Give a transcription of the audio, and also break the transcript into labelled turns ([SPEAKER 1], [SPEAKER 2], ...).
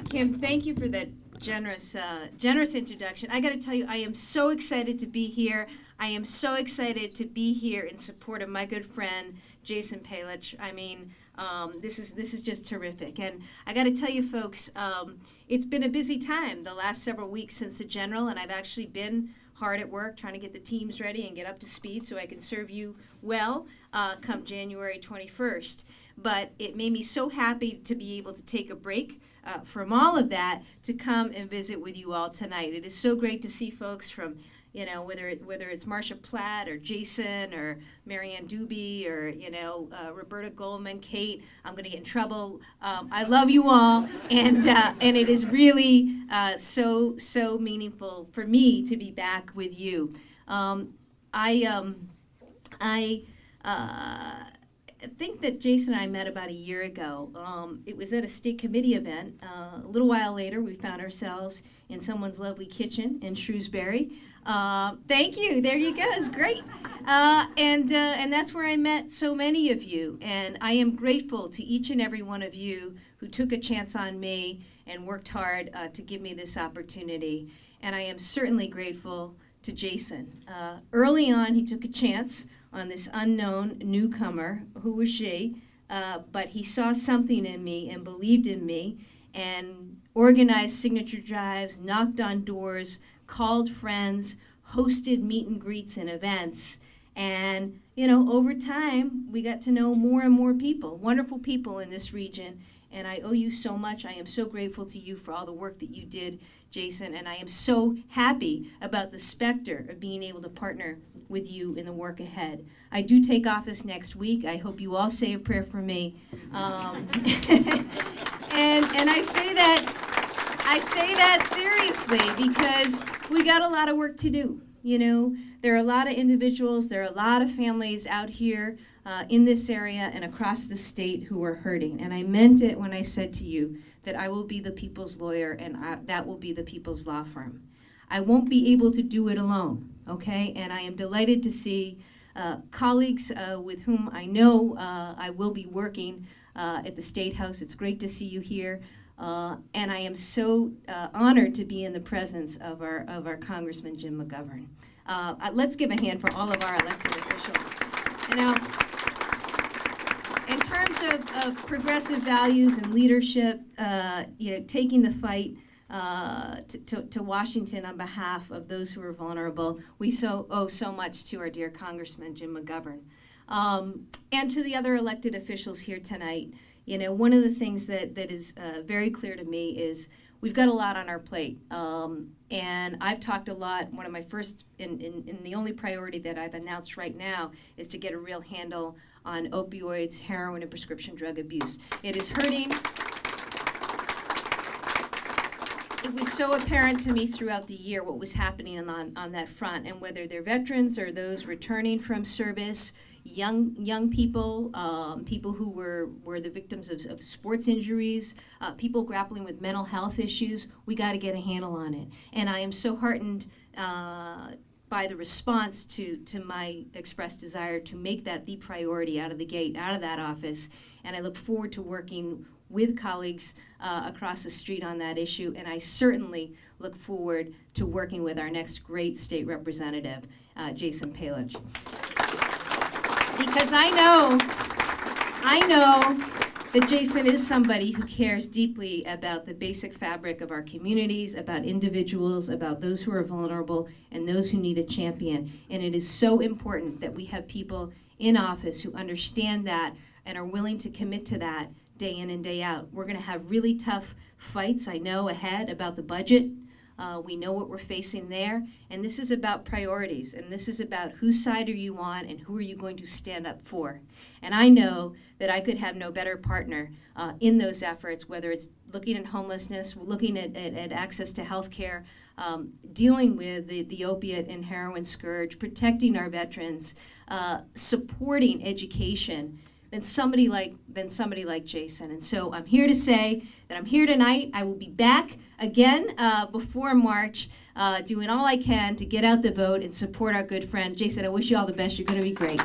[SPEAKER 1] Kim, thank you for that generous introduction. I got to tell you, I am so excited to be here. I am so excited to be here in support of my good friend, Jason Palich. I mean, this is just terrific. And I got to tell you, folks, it's been a busy time the last several weeks since the general, and I've actually been hard at work trying to get the teams ready and get up to speed so I can serve you well come January 21st. But it made me so happy to be able to take a break from all of that to come and visit with you all tonight. It is so great to see folks from, you know, whether it's Marsha Platt or Jason or Marianne Doobie or, you know, Roberta Goldman, Kate. I'm going to get in trouble. I love you all, and it is really so meaningful for me to be back with you. I think that Jason and I met about a year ago. It was at a state committee event. A little while later, we found ourselves in someone's lovely kitchen in Shrewsbury. Thank you. There you go. It's great. And that's where I met so many of you. And I am grateful to each and every one of you who took a chance on me and worked hard to give me this opportunity. And I am certainly grateful to Jason. Early on, he took a chance on this unknown newcomer. Who was she? But he saw something in me and believed in me and organized signature drives, knocked on doors, called friends, hosted meet and greets and events. And, you know, over time, we got to know more and more people, wonderful people in this region. And I owe you so much. I am so grateful to you for all the work that you did, Jason. And I am so happy about the specter of being able to partner with you in the work ahead. I do take office next week. I hope you all say a prayer for me. And I say that seriously because we got a lot of work to do. You know, there are a lot of individuals, there are a lot of families out here in this area and across the state who are hurting. And I meant it when I said to you that I will be the people's lawyer and that will be the people's law firm. I won't be able to do it alone, okay? And I am delighted to see colleagues with whom I know I will be working at the State House. It's great to see you here. And I am so honored to be in the presence of our Congressman Jim McGovern. Let's give a hand for all of our elected officials. You know, in terms of progressive values and leadership, you know, taking the fight to Washington on behalf of those who are vulnerable, we owe so much to our dear Congressman Jim McGovern. And to the other elected officials here tonight. You know, one of the things that is very clear to me is we've got a lot on our plate. And I've talked a lot. One of my first and the only priority that I've announced right now is to get a real handle on opioids, heroin, and prescription drug abuse. It is hurting. It was so apparent to me throughout the year what was happening on that front, and whether they're veterans or those returning from service, young people, people who were the victims of sports injuries, people grappling with mental health issues, we got to get a handle on it. And I am so heartened by the response to my expressed desire to make that the priority out of the gate, out of that office. And I look forward to working with colleagues across the street on that issue. And I certainly look forward to working with our next great state representative, Jason Palich. Because I know that Jason is somebody who cares deeply about the basic fabric of our communities, about individuals, about those who are vulnerable, and those who need a champion. And it is so important that we have people in office who understand that and are willing to commit to that day in and day out. We're going to have really tough fights, I know, ahead about the budget. We know what we're facing there, and this is about priorities, and this is about whose side are you on and who are you going to stand up for. And I know that I could have no better partner in those efforts, whether it's looking at homelessness, looking at access to health care, dealing with the opiate and heroin scourge, protecting our veterans, supporting education, than somebody like Jason. And so I'm here to say that I'm here tonight. I will be back again before March, doing all I can to get out the vote and support our good friend. Jason, I wish you all the best. You're going to be great.